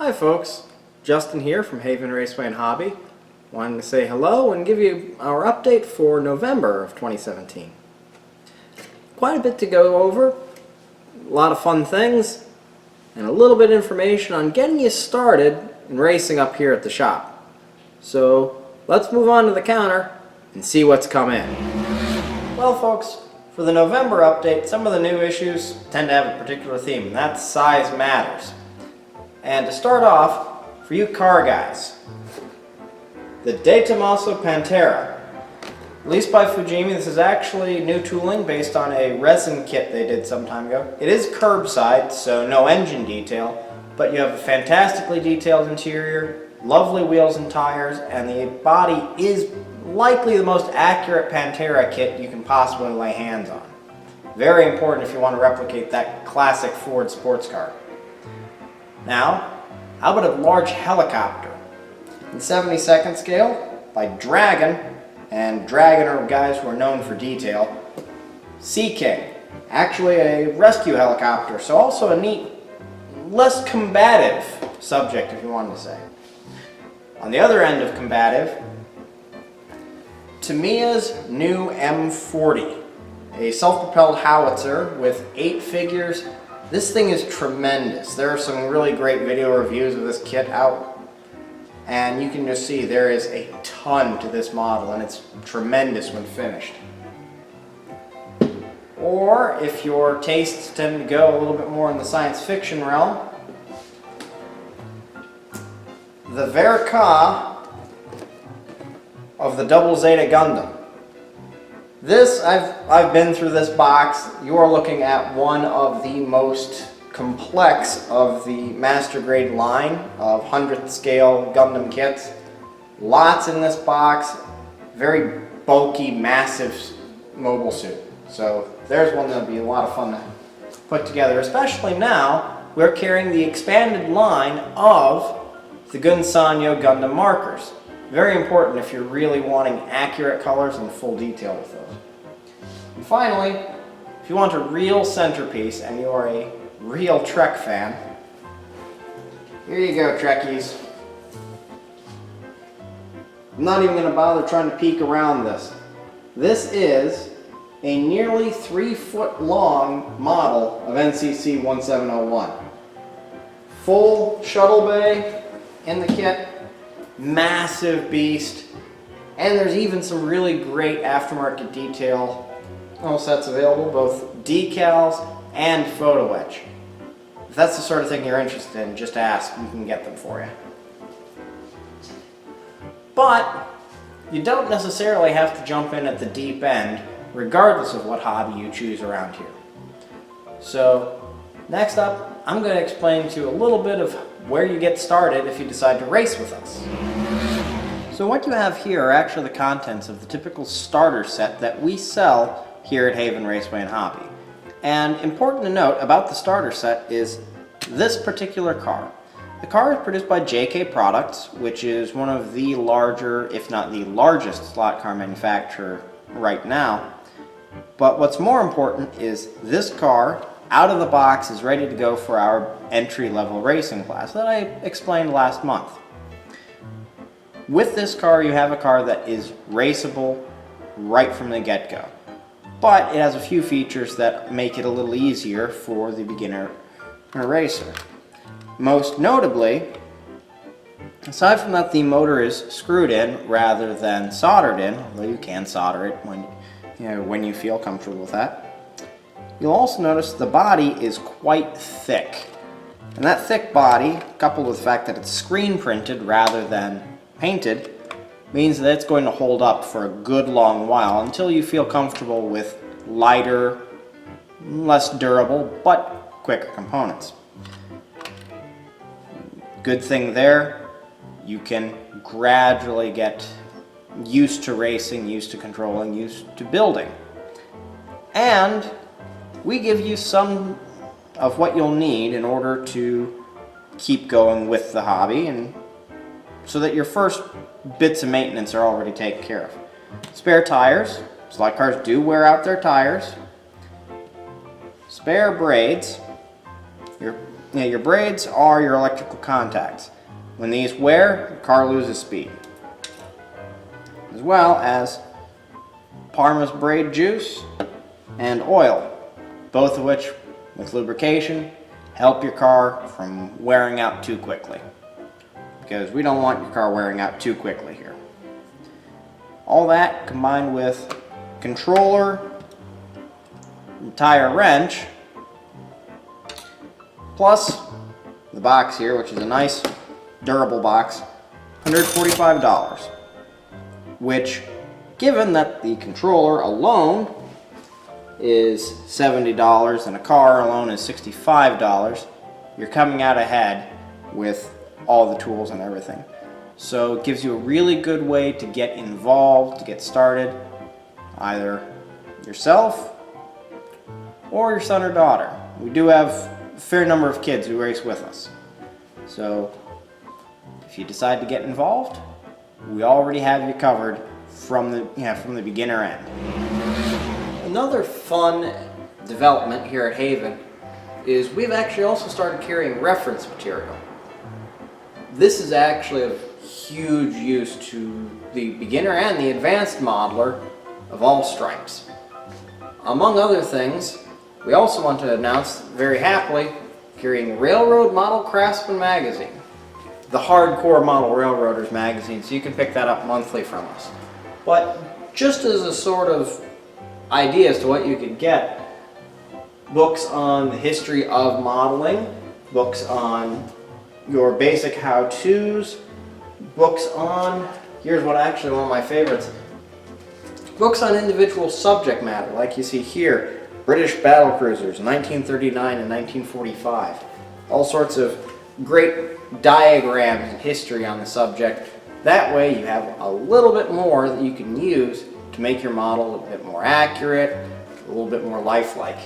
Hi folks, Justin here from Haven Raceway and Hobby. Wanting to say hello and give you our update for November of 2017. Quite a bit to go over, a lot of fun things, and a little bit of information on getting you started in racing up here at the shop. So let's move on to the counter and see what's come in. Well folks, for the November update, some of the new issues tend to have a particular theme, and that's size matters. And to start off, for you car guys, the De Tomaso Pantera. Released by Fujimi, this is actually new tooling based on a resin kit they did some time ago. It is curbside, so no engine detail, but you have a fantastically detailed interior, lovely wheels and tires, and the body is likely the most accurate Pantera kit you can possibly lay hands on. Very important if you want to replicate that classic Ford sports car. Now, how about a large helicopter? In 72nd scale, by Dragon, and Dragon are guys who are known for detail. Sea King, actually a rescue helicopter, so also a neat, less combative subject if you wanted to say. On the other end of combative, Tamiya's new M40, a self-propelled howitzer with 8 figures. This thing is tremendous. There are some really great video reviews of this kit out, and you can just see there is a ton to this model, and it's tremendous when finished. Or if your tastes tend to go a little bit more in the science fiction realm, the Verka of the Double Zeta Gundam. This, I've been through this box. You are looking at one of the most complex of the master grade line of 100th scale Gundam kits. Lots in this box, very bulky, massive mobile suit. So there's one that'll be a lot of fun to put together, especially now we're carrying the expanded line of the Gunsanyo Gundam markers. Very important if you're really wanting accurate colors and full detail with those. And finally, if you want a real centerpiece and you are a real Trek fan, here you go, Trekkies. I'm not even going to bother trying to peek around this. This is a nearly 3-foot long model of NCC 1701. Full shuttle bay in the kit. Massive beast, and there's even some really great aftermarket detail sets available, both decals and photo etch. If that's the sort of thing you're interested in, just ask, we can get them for you. But you don't necessarily have to jump in at the deep end, regardless of what hobby you choose around here. So next up, I'm going to explain to you a little bit of where you get started if you decide to race with us. So what you have here are actually the contents of the typical starter set that we sell here at Haven Raceway and Hobby. And important to note about the starter set is this particular car. The car is produced by JK Products, which is one of the larger, if not the largest, slot car manufacturer right now. But what's more important is this car out of the box is ready to go for our entry-level racing class that I explained last month. With this car, you have a car that is raceable right from the get-go, but it has a few features that make it a little easier for the beginner racer. Most notably, aside from that the motor is screwed in rather than soldered in, although you can solder it when you feel comfortable with that, you'll also notice the body is quite thick. And that thick body, coupled with the fact that it's screen printed rather than painted, means that it's going to hold up for a good long while until you feel comfortable with lighter, less durable, but quicker components. Good thing there, you can gradually get used to racing, used to controlling, used to building. And we give you some of what you'll need in order to keep going with the hobby, and so that your first bits of maintenance are already taken care of. Spare tires. Slot cars do wear out their tires. Spare braids. Your your braids are your electrical contacts. When these wear, the car loses speed. As well as Parma's braid juice and oil, both of which, with lubrication, help your car from wearing out too quickly. Because we don't want your car wearing out too quickly here. All that combined with controller, tire wrench, plus the box here, which is a nice durable box, $145, which, given that the controller alone is $70 and a car alone is $65, you're coming out ahead with all the tools and everything. So it gives you a really good way to get involved, to get started, either yourself or your son or daughter. We do have a fair number of kids who race with us. So if you decide to get involved, we already have you covered from the beginner end. Another fun development here at Haven is we've actually also started carrying reference material. This is actually of huge use to the beginner and the advanced modeler of all stripes. Among other things, we also want to announce very happily carrying Railroad Model Craftsman magazine, the hardcore model railroaders magazine, so you can pick that up monthly from us. But just as a sort of idea as to what you could get, books on the history of modeling, books on your basic how-tos, books on, here's one actually one of my favorites, books on individual subject matter, like you see here, British battle cruisers, 1939 and 1945. All sorts of great diagrams and history on the subject. That way you have a little bit more that you can use to make your model a bit more accurate, a little bit more lifelike.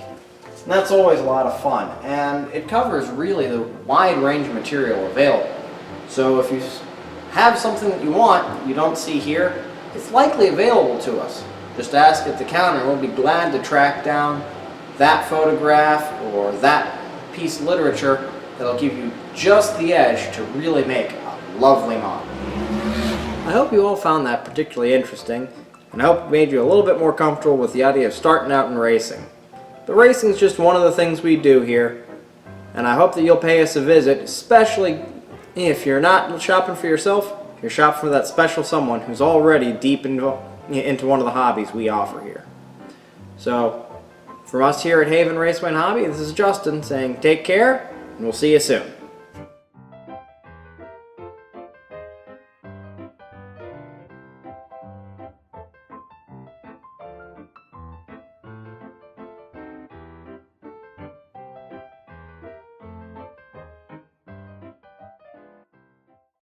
And that's always a lot of fun, and it covers really the wide range of material available. So if you have something that you want that you don't see here, it's likely available to us. Just ask at the counter, and we'll be glad to track down that photograph or that piece of literature that'll give you just the edge to really make a lovely model. I hope you all found that particularly interesting, and I hope it made you a little bit more comfortable with the idea of starting out in racing. The racing is just one of the things we do here, and I hope that you'll pay us a visit, especially if you're not shopping for yourself, you're shopping for that special someone who's already deep into one of the hobbies we offer here. So, from us here at Haven Raceway and Hobby, this is Justin saying take care, and we'll see you soon.